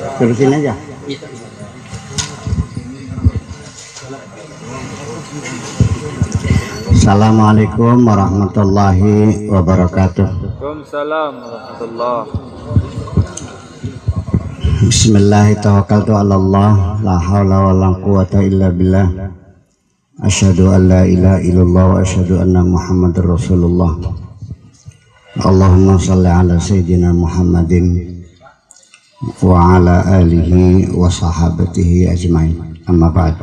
Terusin aja. Assalamualaikum warahmatullahi wabarakatuh. Waalaikumsalam warahmatullahi. Bismillahirrahmanirrahim. La haula wala quwata illa billah. Asyhadu an la ilaha illallah wa asyhadu anna Muhammadar Rasulullah. Allahumma shalli ala sayyidina Muhammadin wa ala alihi wa sahabatihi ajmain. Amma ba'd.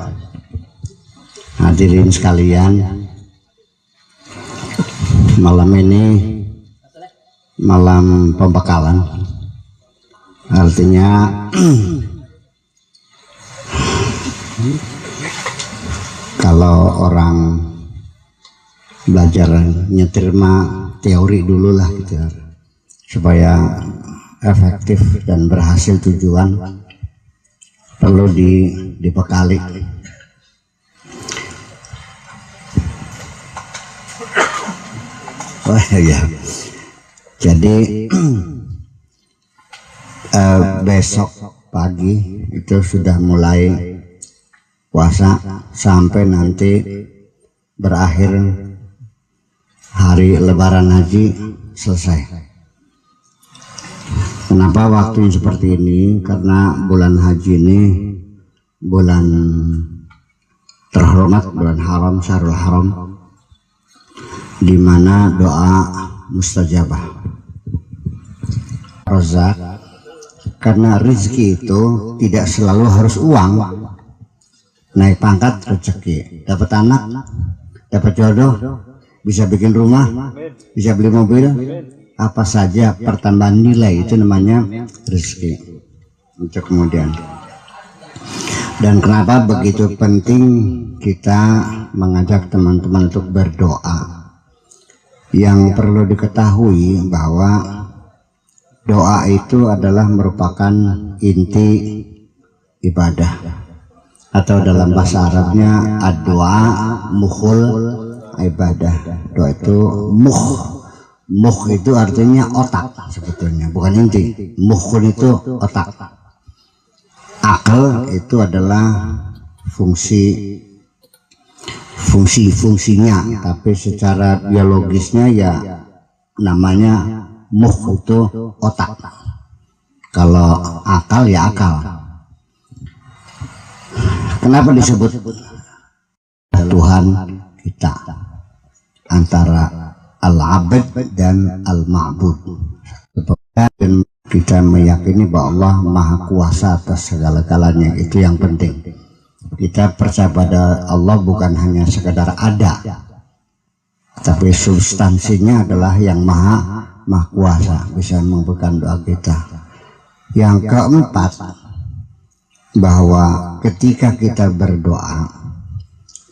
Hadirin sekalian, malam ini malam pembekalan, artinya kalau orang belajar nyetir mah teori dulu lah gitu, supaya efektif dan berhasil tujuan perlu dibekali. Oh ya, jadi besok pagi itu sudah mulai puasa sampai nanti berakhir hari Lebaran Haji selesai. Kenapa waktu seperti ini? Karena bulan haji ini bulan terhormat, bulan haram, Syahrul Haram, di mana doa mustajabah, razak. Karena rezeki itu tidak selalu harus uang. Naik pangkat rezeki, dapat anak, dapat jodoh, bisa bikin rumah, bisa beli mobil, apa saja pertambahan nilai itu namanya rezeki. Untuk kemudian, dan kenapa begitu penting kita mengajak teman-teman untuk berdoa? Yang perlu diketahui bahwa doa itu adalah merupakan inti ibadah, atau dalam bahasa Arabnya ad-doa mukhul ibadah. Doa itu muh itu artinya otak sebetulnya, bukan inti. Mukhul itu otak. Akal itu adalah fungsinya, tapi secara biologisnya ya namanya muh itu otak. Kalau akal ya akal. Kenapa disebut Tuhan kita antara al-abd dan al-ma'bud? Dan kita meyakini bahwa Allah Maha Kuasa atas segala-galanya. Itu yang penting. Kita percaya pada Allah bukan hanya sekedar ada, tapi substansinya adalah yang maha kuasa, bisa mengabulkan doa kita. Yang keempat, bahwa ketika kita berdoa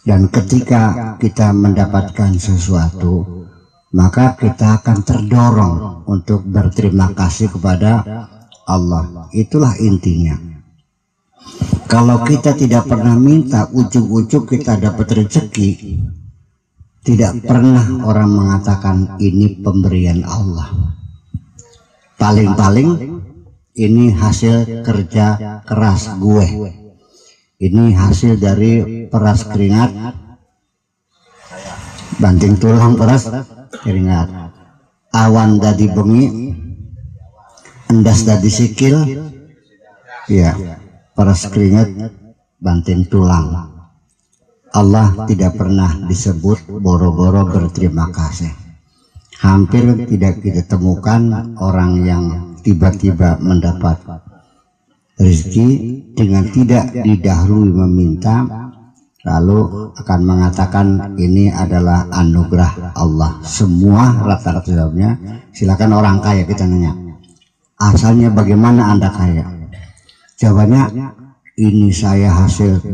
dan ketika kita mendapatkan sesuatu, maka kita akan terdorong untuk berterima kasih kepada Allah. Itulah intinya. Kalau kita tidak pernah minta, ujuk-ujuk kita dapat rezeki, tidak pernah orang mengatakan ini pemberian Allah. Paling-paling ini hasil kerja keras gue, ini hasil dari peras keringat, banting tulang peras keringat, awan dadi bengi, endas dadi sikil, ya, peras keringat, banting tulang. Allah tidak pernah disebut boro-boro berterima kasih. Hampir tidak kita temukan orang yang tiba-tiba mendapat rezeki dengan tidak didahului meminta, lalu akan mengatakan ini adalah anugerah Allah. Semua rata-rata jawabnya, silakan orang kaya kita nanya, asalnya bagaimana Anda kaya? Jawabannya, ini saya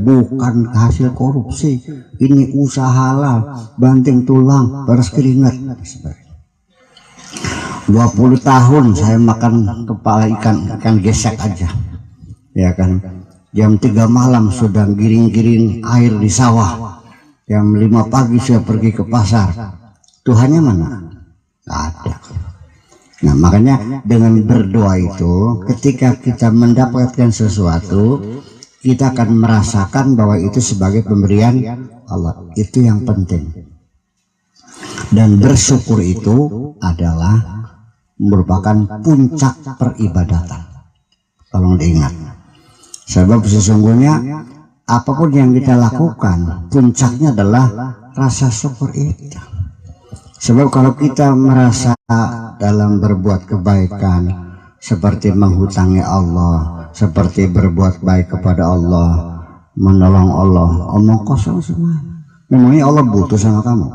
bukan hasil korupsi, ini usaha halal, banting tulang, peras keringat. 20 tahun saya makan kepala ikan gesek aja, ya kan. Jam 3 malam sudah giring-giring air di sawah, jam 5 pagi saya pergi ke pasar. Tuhannya mana? Nggak ada. Nah, makanya dengan berdoa itu, ketika kita mendapatkan sesuatu, kita akan merasakan bahwa itu sebagai pemberian Allah. Itu yang penting. Dan bersyukur itu adalah merupakan puncak peribadatan. Tolong diingat. Sebab sesungguhnya apapun yang kita lakukan, puncaknya adalah rasa syukur itu. Sebab kalau kita merasa dalam berbuat kebaikan seperti menghutangi Allah, seperti berbuat baik kepada Allah, menolong Allah, omong kosong semua. Memangnya Allah butuh sama kamu?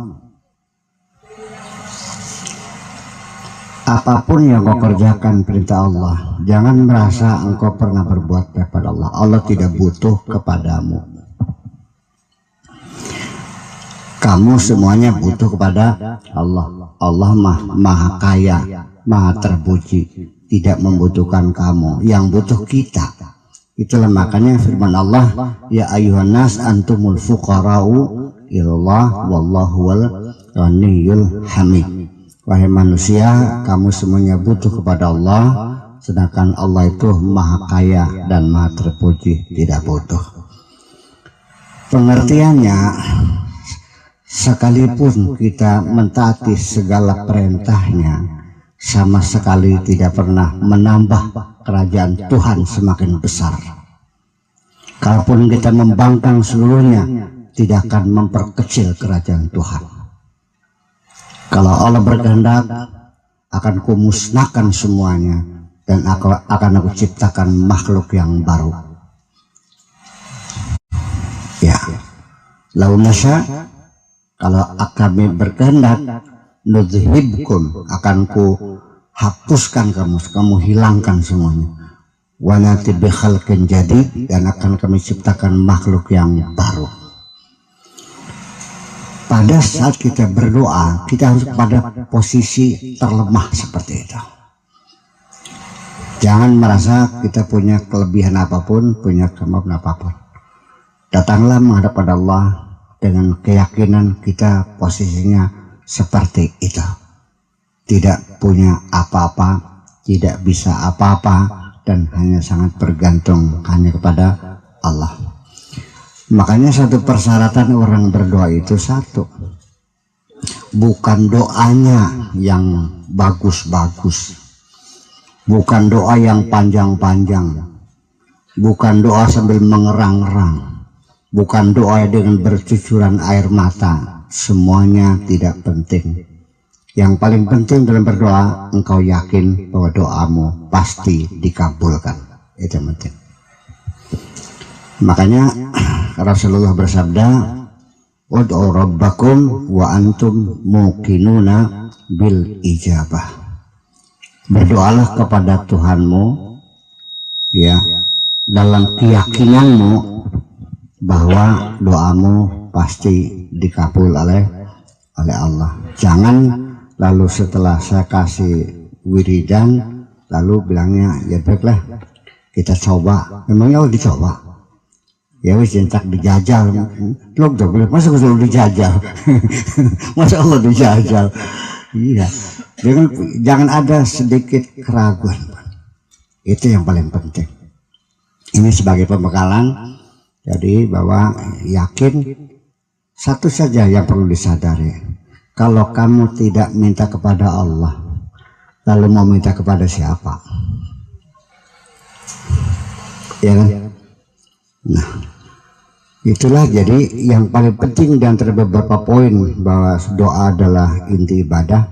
Apapun yang kau kerjakan perintah Allah, jangan merasa engkau pernah berbuat kepada Allah. Allah tidak butuh kepadamu. Kamu semuanya butuh kepada Allah. Allah maha kaya, maha terpuji, tidak membutuhkan kamu. Yang butuh kita. Itulah makanya firman Allah, ya ayuhan nas antumul fuqara'u ilallah wallahu wal ghaniyyul hamid. Wahai manusia, kamu semuanya butuh kepada Allah, sedangkan Allah itu maha kaya dan maha terpuji, tidak butuh. Pengertiannya, sekalipun kita mentaati segala perintahnya, sama sekali tidak pernah menambah kerajaan Tuhan semakin besar. Kalaupun kita membangkang seluruhnya, tidak akan memperkecil kerajaan Tuhan. Kalau Allah berkehendak, akan kumusnahkan semuanya dan akan aku ciptakan makhluk yang baru. Ya, lau nasya, kalau kami berkehendak, nuzhibkum, akan ku hapuskan kamu hilangkan semuanya. Wa nati bi khalqin jadid, dan akan kami ciptakan makhluk yang baru. Pada saat kita berdoa, kita harus pada posisi terlemah seperti itu. Jangan merasa kita punya kelebihan apapun, punya kemampuan apapun. Datanglah menghadap pada Allah dengan keyakinan kita posisinya seperti itu. Tidak punya apa-apa, tidak bisa apa-apa, dan hanya sangat bergantung hanya kepada Allah. Makanya satu persyaratan orang berdoa itu satu, bukan doanya yang bagus-bagus, bukan doa yang panjang-panjang, bukan doa sambil mengerang-erang, bukan doa dengan bercucuran air mata. Semuanya tidak penting. Yang paling penting dalam berdoa, engkau yakin bahwa doamu pasti dikabulkan. Itu yang penting. Makanya Rasulullah bersabda, ud'u rabbakum wa antum muqinuna bil ijabah. Berdoalah kepada Tuhanmu, ya, dalam keyakinanmu bahwa doamu pasti dikabul oleh Allah. Jangan lalu setelah saya kasih wiridan lalu bilangnya ya baiklah kita coba. Memangnya Allah dicoba? Ya wis jentak dijajal. Lo udah boleh masa udah dijajal. Masa Allah dijajal. Iya. Jangan ada sedikit keraguan. Itu yang paling penting. Ini sebagai pembekalan. Jadi bahwa yakin satu saja yang perlu disadari. Kalau kamu tidak minta kepada Allah, lalu mau minta kepada siapa? Ya kan? Nah, itulah jadi yang paling penting dan beberapa poin bahwa doa adalah inti ibadah,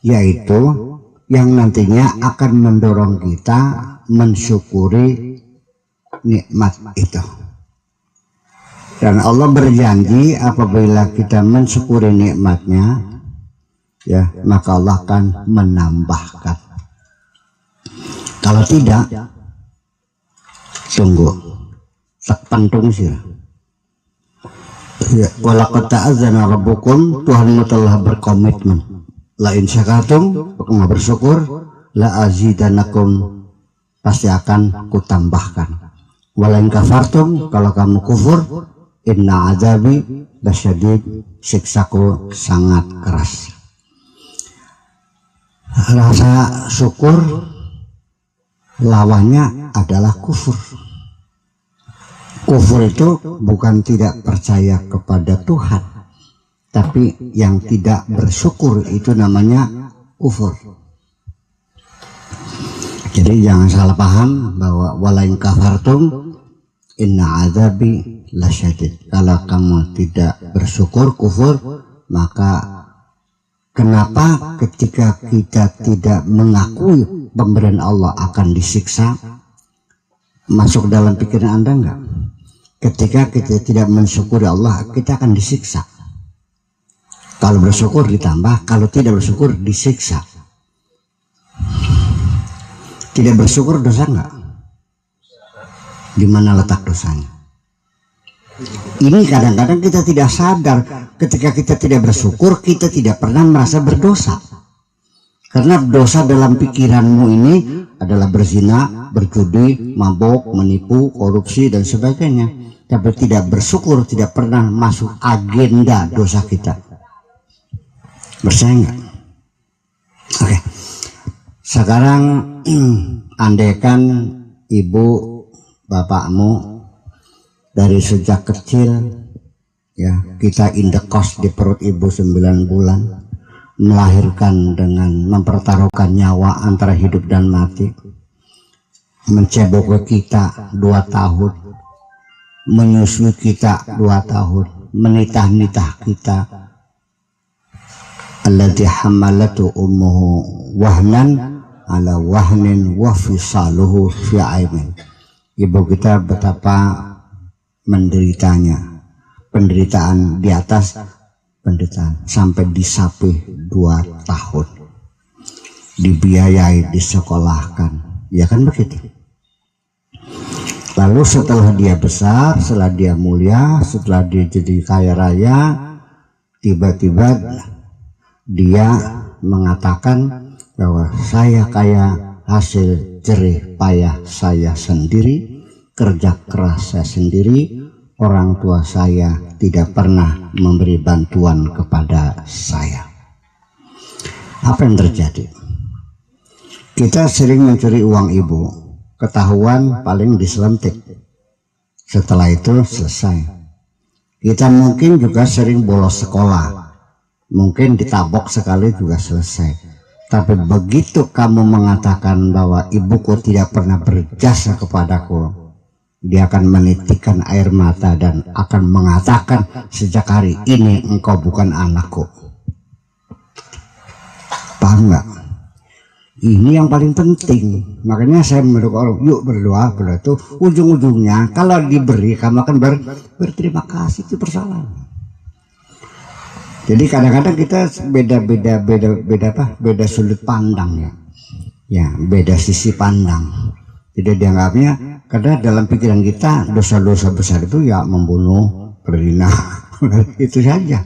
yaitu yang nantinya akan mendorong kita mensyukuri nikmat itu. Dan Allah berjanji apabila kita mensyukuri nikmatnya, ya maka Allah akan menambahkan. Kalau tidak, tunggu, tak pantung sih. Ya, walaqad ta'adzana rabbukum, Tuhanmu telah berkomitmen. La in syakartum, nggak bersyukur, la azidanakum, pasti akan kutambahkan. Walain kafartum, kalau kamu kufur, inna azabi lasyadid, siksaku sangat keras. Rasa syukur lawannya adalah kufur. Kufur itu bukan tidak percaya kepada Tuhan, tapi yang tidak bersyukur itu namanya kufur. Jadi jangan salah paham bahwa walain kafartum inna azabi lasyadid. Kalau kamu tidak bersyukur, kufur, maka kenapa ketika kita tidak mengakui pemberian Allah akan disiksa? Masuk dalam pikiran Anda enggak? Ketika kita tidak mensyukuri Allah, kita akan disiksa. Kalau bersyukur ditambah, kalau tidak bersyukur disiksa. Tidak bersyukur dosa enggak? Di mana letak dosanya? Ini kadang-kadang kita tidak sadar. Ketika kita tidak bersyukur, kita tidak pernah merasa berdosa. Karena dosa dalam pikiranmu ini adalah berzina, berjudi, mabok, menipu, korupsi, dan sebagainya. Tapi tidak bersyukur tidak pernah masuk agenda dosa kita. Percaya nggak? Oke. Sekarang andaikan ibu bapakmu dari sejak kecil, ya, kita indekos di perut ibu 9 bulan, melahirkan dengan mempertaruhkan nyawa antara hidup dan mati, mencebok kita 2 tahun, menyusui kita 2 tahun, menitah-nitah kita. Alladzi hamalatu ummuhu wahnan ala wahnin wa fisaluhu fi aimin. Ibu kita betapa menderitanya, penderitaan di atas penderitaan, sampai disapih 2 tahun, dibiayai, disekolahkan, ya kan begitu. Lalu setelah dia besar, setelah dia mulia, setelah dia jadi kaya raya, tiba-tiba dia mengatakan bahwa saya kaya hasil jerih payah saya sendiri, kerja keras saya sendiri, orang tua saya tidak pernah memberi bantuan kepada saya. Apa yang terjadi? Kita sering mencuri uang ibu, ketahuan paling diselentik, setelah itu selesai. Kita mungkin juga sering bolos sekolah, mungkin ditabok sekali juga selesai. Tapi begitu kamu mengatakan bahwa ibuku tidak pernah berjasa kepadaku, dia akan menitikkan air mata dan akan mengatakan, sejak hari ini engkau bukan anakku. Paham nggak? Ini yang paling penting. Makanya saya mendukung, yuk berdoa. Itu ujung-ujungnya kalau diberi kamu akan berterima kasih. Itu persoalan. Jadi kadang-kadang kita beda sudut pandang, ya, beda sisi pandang. Jadi dianggapnya, karena dalam pikiran kita dosa-dosa besar itu ya membunuh, berzina, itu saja.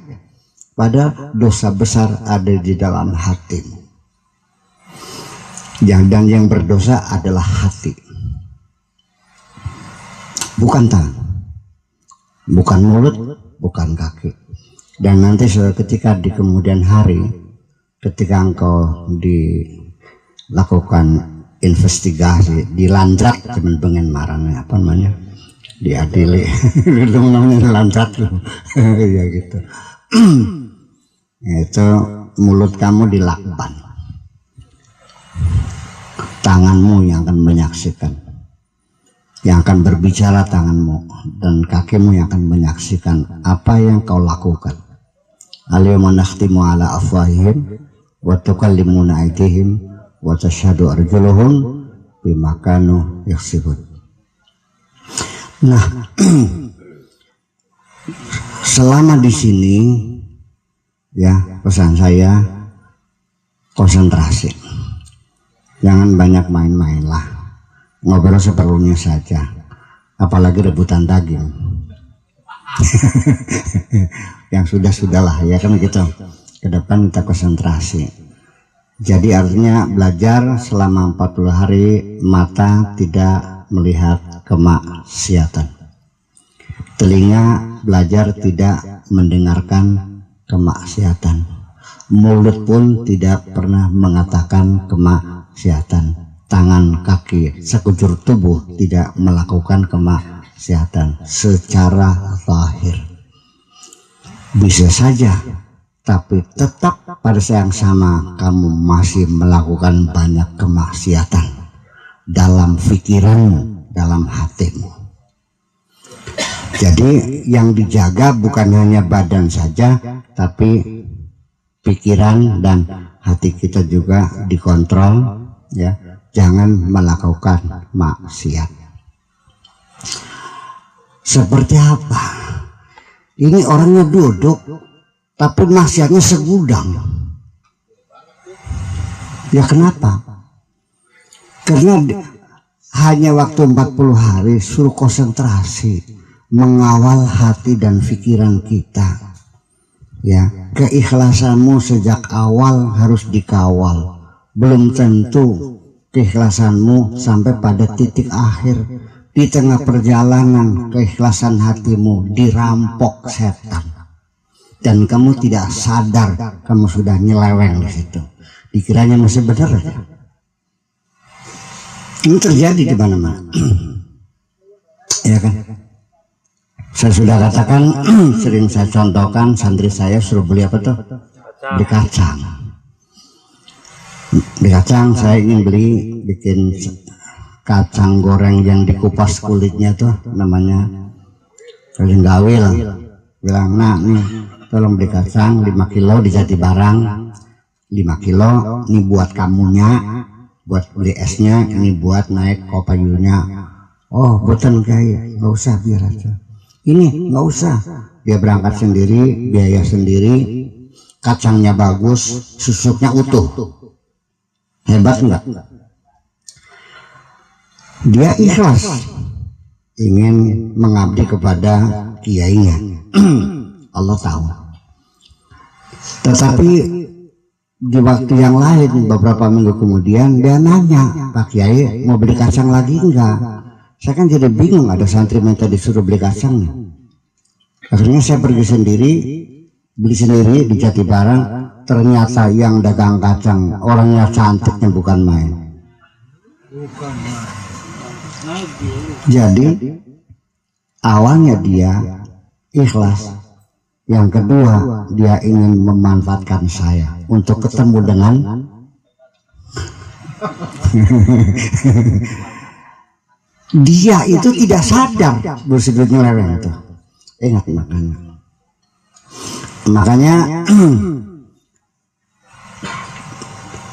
Padahal dosa besar ada di dalam hati. Dan yang berdosa adalah hati, bukan tangan, bukan mulut, bukan kaki. Dan nanti ketika di kemudian hari, ketika engkau dilakukan investigasi, dilandrak, cuman pengen marahnya apa namanya, diadili, itu namanya landrak, ya gitu. Itu mulut kamu dilakban, tanganmu yang akan menyaksikan, yang akan berbicara tanganmu, dan kakimu yang akan menyaksikan apa yang kau lakukan. Al-yawma nakhtimu ala afwahihim wa tukallimuna aydihim wa tashhadu arjuluhum bima kanu yaksibun. Nah, selama di sini, ya, pesan saya konsentrasi, jangan banyak main-main lah, ngobrol seperlunya saja, apalagi rebutan daging. Yang sudah-sudahlah, ya kan gitu. Ke depan kita konsentrasi. Jadi artinya belajar selama 40 hari mata tidak melihat kemaksiatan, telinga belajar tidak mendengarkan kemaksiatan, mulut pun tidak pernah mengatakan kemaksiatan, tangan, kaki, sekujur tubuh tidak melakukan kemaksiatan secara zahir. Bisa saja, tapi tetap pada saat yang sama kamu masih melakukan banyak kemaksiatan dalam pikiranmu, dalam hatimu. Jadi yang dijaga bukan hanya badan saja, tapi pikiran dan hati kita juga dikontrol, ya. Jangan melakukan maksiat. Seperti apa? Ini orangnya duduk, tapi maksiatnya segudang. Ya kenapa? Karena hanya waktu 40 hari suruh konsentrasi, mengawal hati dan pikiran kita. Ya, keikhlasanmu sejak awal harus dikawal. Belum tentu keikhlasanmu sampai pada titik akhir. Di tengah perjalanan keikhlasan hatimu dirampok setan dan kamu tidak sadar kamu sudah nyeleweng di situ. Dikiranya masih benar aja. Ini terjadi di mana-mana. Ya kan? Saya sudah katakan, sering saya contohkan, santri saya suruh beli apa tuh? Beli kacang. Beli kacang, saya ingin beli bikin kacang goreng yang dikupas kulitnya tuh, namanya gawil. Bilang, nah nih tolong beli kacang 5 kilo di Jatibarang, 5 kilo ini buat kamunya, buat beli esnya, ini buat naik kopayunya. Oh boten kayak nggak usah, biar aja ini, nggak usah, dia berangkat sendiri, biaya sendiri, kacangnya bagus, susuknya utuh. Hebat enggak? Dia ikhlas ingin mengabdi kepada kiainya. Allah tahu. Tetapi di waktu yang lain, beberapa minggu kemudian, dia nanya, Pak Kiai mau beli kacang lagi enggak? Saya kan jadi bingung, ada santri minta disuruh beli kacang nih. Akhirnya saya pergi sendiri, beli sendiri di Jatibarang. Ternyata yang dagang kacang orangnya cantiknya bukan main. Jadi awalnya dia ikhlas, yang kedua dia ingin memanfaatkan saya untuk ketemu dengan dia itu tidak sadar bersudut nyeleweng itu. Ingat makanya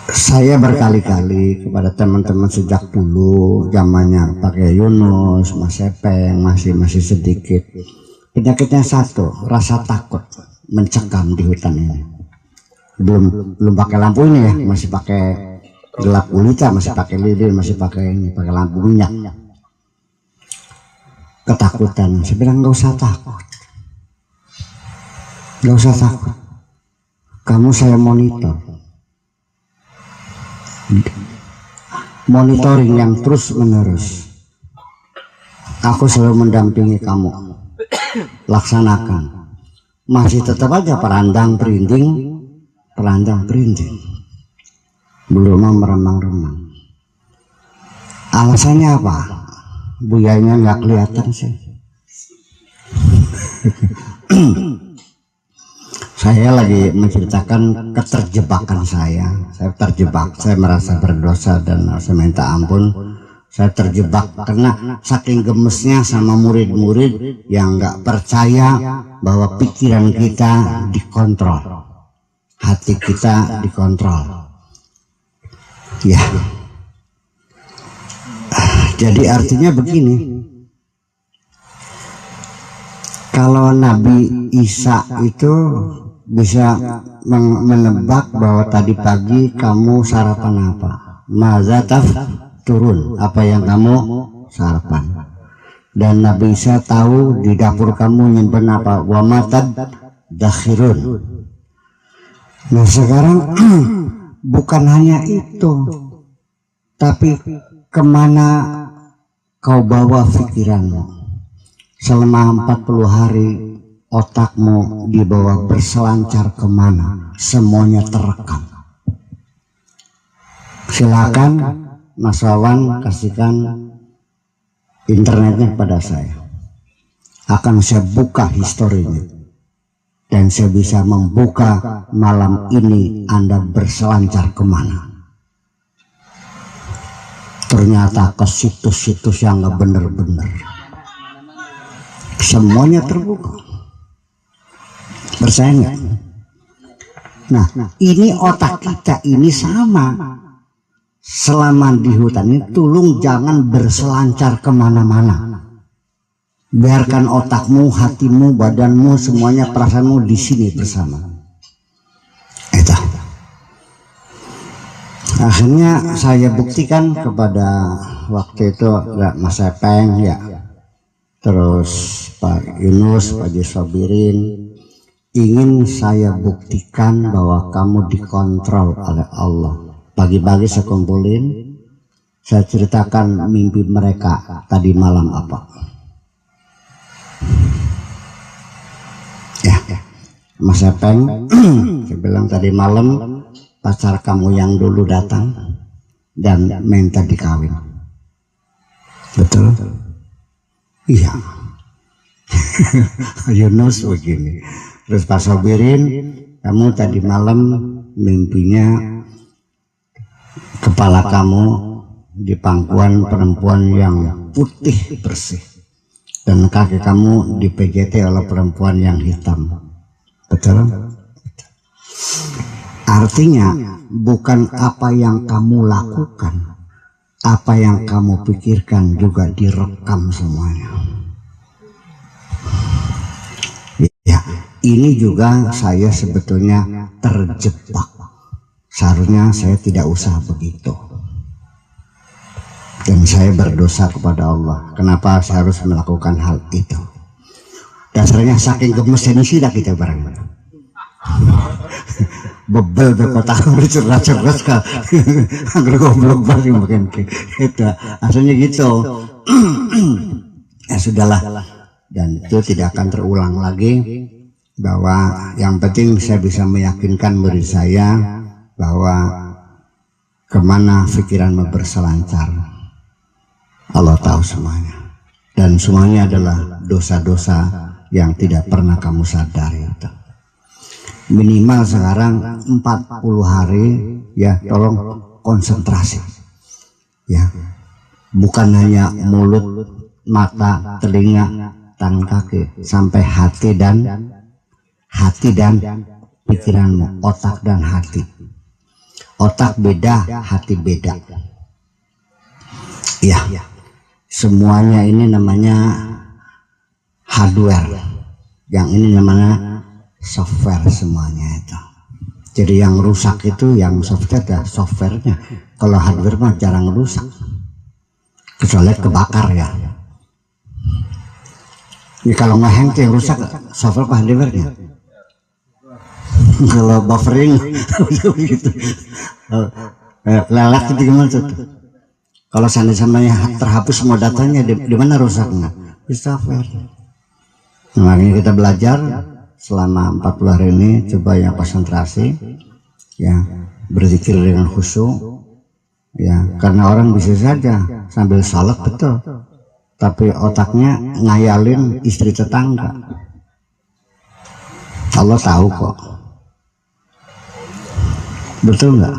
saya berkali-kali kepada teman-teman sejak dulu zamannya pakai Yunus, Mas Epeng, masih sedikit. Penyakitnya satu, rasa takut mencekam di hutan ini. Belum pakai lampu ini ya, masih pakai gelap gulita, masih pakai lilin, masih pakai ini, pakai lampu minyak. Ketakutan, saya bilang nggak usah takut, nggak usah takut. Kamu saya monitor. Monitoring yang terus menerus. Aku selalu mendampingi kamu. Laksanakan. Masih tetap aja perandang perinding. Belum mau meremang-remang. Alasannya apa? Buyanya nggak kelihatan sih. Saya lagi menceritakan keterjebakan saya terjebak, saya merasa berdosa dan saya minta ampun. Saya terjebak karena saking gemesnya sama murid-murid yang nggak percaya bahwa pikiran kita dikontrol, hati kita dikontrol. Ya, jadi artinya begini. Kalau Nabi Isa itu bisa menebak bahwa tadi pagi kamu sarapan apa, mazataf turun, apa yang kamu sarapan. Dan Nabi Isa tahu di dapur kamu nyimpen apa, wa matad dakhirun. Nah sekarang bukan hanya itu, tapi kemana kau bawa pikiranmu selama 40 hari otakmu dibawa berselancar kemana, semuanya terekam. Silakan Mas Wawan kasihkan internetnya kepada saya, akan saya buka historinya, dan saya bisa membuka malam ini Anda berselancar kemana. Ternyata ke situs-situs yang nggak bener-bener, semuanya terbuka. Percaya nggak? Nah, ini otak kita ini sama. Selama di hutan ini, tolong jangan berselancar kemana-mana. Biarkan otakmu, hatimu, badanmu, semuanya perasaanmu di sini bersama. Itu. Akhirnya saya buktikan kepada waktu itu Mas Epeng ya, terus Pak Yunus, Pak Jisobirin, ingin saya buktikan bahwa kamu dikontrol oleh Allah. Pagi-pagi saya kumpulin, saya ceritakan mimpi mereka tadi malam apa. Ya, Mas Epeng, saya bilang tadi malam pacar kamu yang dulu datang dan minta dikawin. Betul? Iya. Yunus begini. Terus Pak Sobirin, kamu tadi malam mimpinya kepala kamu di pangkuan perempuan yang putih bersih dan kaki kamu di PJT oleh perempuan yang hitam. Betul? Artinya bukan apa yang kamu lakukan, apa yang kamu pikirkan juga direkam semuanya. Ya, ini juga saya sebetulnya terjebak. Seharusnya saya tidak usah begitu. Dan saya berdosa kepada Allah. Kenapa saya harus melakukan hal itu? Dasarnya saking gemesin sudah kita bareng. Bebel berkota bercerdas-cerdas kan. Anggur goblok pasti makin itu. Asalnya gitu. Ya sudahlah. Dan itu tidak akan terulang lagi. Bahwa yang penting saya bisa meyakinkan murid saya bahwa kemana pikiran berselancar, Allah tahu semuanya, dan semuanya adalah dosa-dosa yang tidak pernah kamu sadari. Minimal sekarang 40 hari ya, tolong konsentrasi ya, bukan hanya mulut, mata, telinga, tangan, kaki, sampai hati dan pikiranmu, otak dan hati. Otak beda, hati beda. Ya, semuanya ini namanya hardware, yang ini namanya software semuanya itu. Jadi yang rusak itu yang software ya, softwarenya. Kalau hardware mah jarang rusak, kecuali kebakar ya. Ini kalau ngehang yang rusak software apa hardwarenya? Kalau buffering begitu, lelet itu gimana tuh? Kalau seandainya terhapus semua datanya, di mana rusaknya? Di software. Nah, makanya kita belajar selama 40 hari ini, coba yang konsentrasi, ya berzikir dengan khusyuk, ya karena orang bisa saja sambil salat betul, tapi otaknya ngayalin istri tetangga. Allah tahu kok. Betul nggak?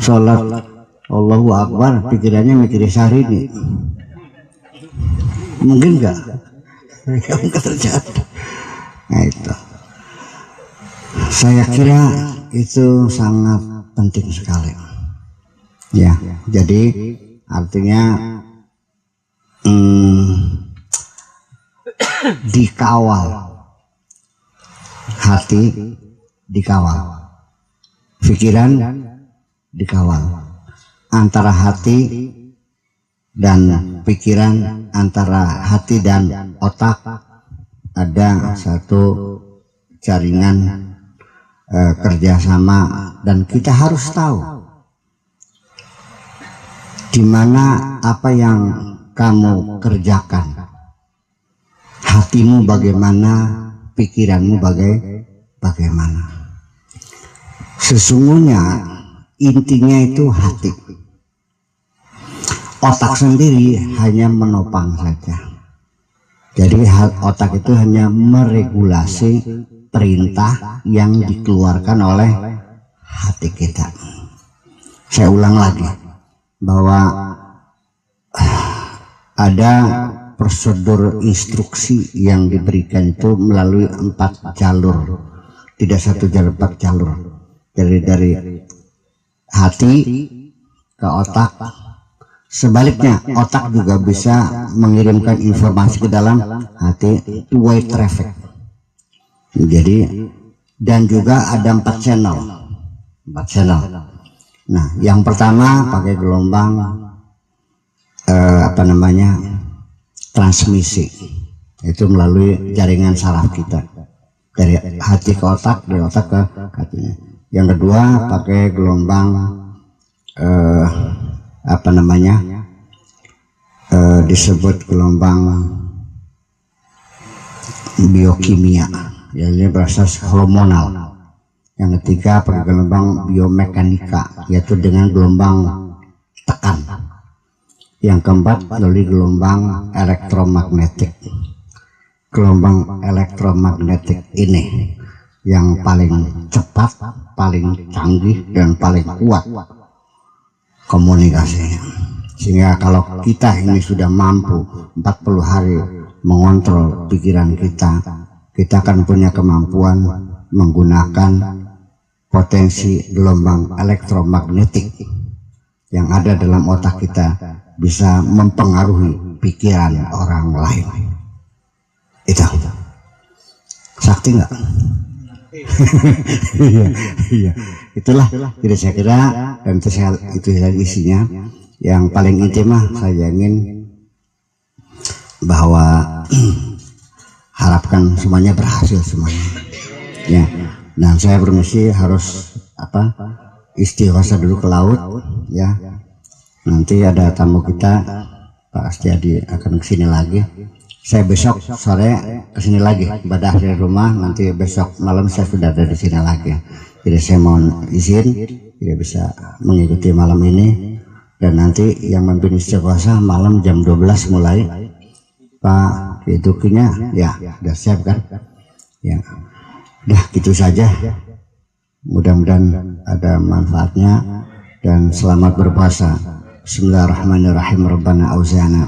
Sholat Allahu Akbar, pikirannya mikir Syahrini. Mungkin nggak? Yang terjadi. Nah itu, saya kira itu sangat penting sekali. Ya, jadi artinya dikawal, hati dikawal, pikiran dikawal, antara hati dan pikiran, antara hati dan otak ada satu jaringan kerjasama, dan kita harus tahu di mana apa yang kamu kerjakan hatimu bagaimana, pikiranmu bagaimana. Sesungguhnya intinya itu hati. Otak sendiri hanya menopang saja. Jadi otak itu hanya meregulasi perintah yang dikeluarkan oleh hati kita. Saya ulang lagi bahwa ada prosedur instruksi yang diberikan itu melalui 4 jalur, tidak 1 jalur, 4 jalur. Dari hati ke otak. Sebaliknya, otak juga bisa mengirimkan informasi ke dalam hati, two way traffic. Jadi, dan juga ada 4 channel. Nah, yang pertama pakai gelombang transmisi, itu melalui jaringan saraf kita dari hati ke otak, dari otak ke hatinya. Yang kedua pakai gelombang disebut gelombang biokimia, yaitu berasal hormonal. Yang ketiga pakai gelombang biomekanika, yaitu dengan gelombang tekan. Yang keempat melalui gelombang elektromagnetik. Gelombang elektromagnetik ini yang paling cepat, paling canggih, dan paling kuat komunikasinya. Sehingga kalau kita ini sudah mampu 40 hari mengontrol pikiran kita, kita akan punya kemampuan menggunakan potensi gelombang elektromagnetik yang ada dalam otak kita, bisa mempengaruhi pikiran orang lain. Itu sakti nggak? Iya, itulah kira-kira, dan itu isinya. Yang paling inti mah saya ingin bahwa harapkan semuanya berhasil semuanya. Ya, dan saya bermisi harus istighosa dulu ke laut ya. Nanti ada tamu kita, Pak Astiadi akan kesini lagi. Saya besok sore kesini lagi, ibadah dari rumah. Nanti besok malam saya sudah ada di sini lagi. Jadi saya mohon izin tidak bisa mengikuti malam ini. Dan nanti yang memimpin istighosa malam jam 12 mulai. Pak Dukinya ya sudah siap kan? Ya, udah gitu saja. Mudah-mudahan ada manfaatnya dan selamat berpuasa. Bismillahirrahmanirrahim. Rabbana auzana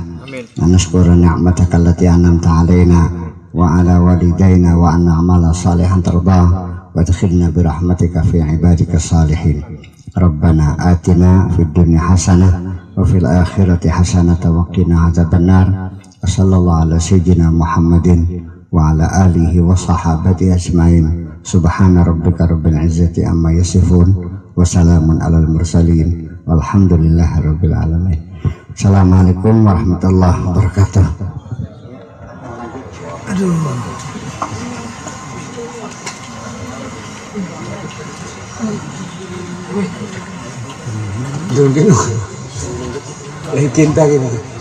nashkura ni'mataka allati an'amta 'alaina wa 'ala walidayna wa an na'mala salihan tardah wa adkhilna bi rahmatika fi ibadika salihin. Rabbana atina fid dunya hasanah wa fil akhirati hasanah wa qina adzabannar. Sallallahu ala sayyidina Muhammadin wa ala alihi wa sahabati ajmain. Subhana rabbika rabbil izzati amma yasifun wa salamun alal mursalin walhamdulillahi rabbil alamin. Assalamualaikum warahmatullahi wabarakatuh. Aduh. Dulu cinta gimana?